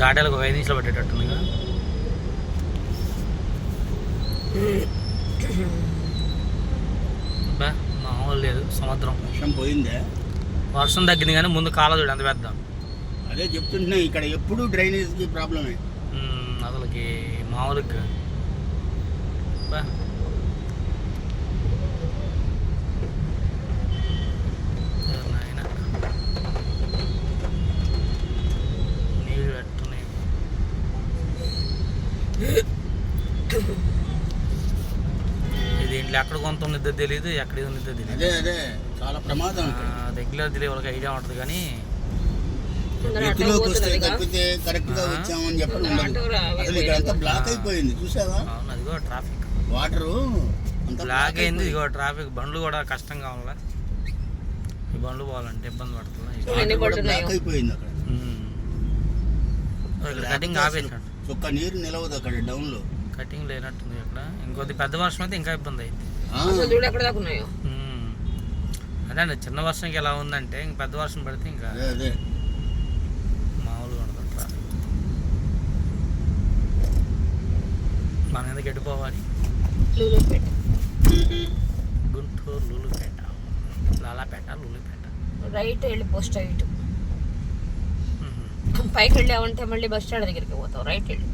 దాటాలకు ఒక 5 నిమిషాలు పట్టేటట్టుంది కదా. మామూలు లేదు సముద్రం. వర్షం పోయిందే, వర్షం తగ్గింది కానీ ముందు కాలం చూడు అంత పెద్ద. అదే చెప్తుంటున్నా, ఇక్కడ ఎప్పుడు డ్రైనేజ్కి ప్రాబ్లమే అసలుకి మామూలుగా. నీళ్ళు పెట్టున్నాయి. దీంట్లో ఎక్కడ కొంత ఉన్నదో తెలియదు, ఎక్కడ ఉన్నదో తెలియదు. అదే అదే చాలా ప్రమాదం. రెగ్యులర్ తెలియ వాళ్ళకి ఐడియా ఉంటుంది కానీ ఎత్తులోకి వస్తే తప్పితే కరెక్ట్ గా వచ్చామని చెప్పడం ఉండదు. అసలు ఇక్కడ అంతా బ్లాక్ అయిపోయింది చూసావా. అవును, అదిగో ట్రాఫిక్ వాటరు బ్లాక్ అయింది. ఇదిగో ట్రాఫిక్, బండ్లు కూడా కష్టం కావాలా. ఈ బండ్లు పోవాలంటే ఇబ్బంది పడుతుంది. బ్లాక్ అయిపోయింది అక్కడ. కటింగ్ ఆపేసాడు. చుక్క నీరు నిలవదు అక్కడ డౌన్ లో. కటింగ్ లేనట్టుంది అక్కడ. ఇంకొద్ది పెద్ద వర్షం అయితే ఇంకా ఇబ్బంది అయింది. అదే అండి, చిన్న వర్షంకి ఎలా ఉందంటే ఇంక పెద్ద వర్షం పడితే ఇంకా మామూలుగా ఉండదు ట్రాఫిక్. మన ఎందుకు ఎడిపోవాలి. గుంటూరు లూలుపేట, లాలాపేట, లూలుపేట. రైట్ వెళ్ళి పోస్ట్ రైట్ పైకి వెళ్ళామంటే మళ్ళీ బస్ స్టాండ్ దగ్గరికి పోతావు. రైట్ వెళ్ళి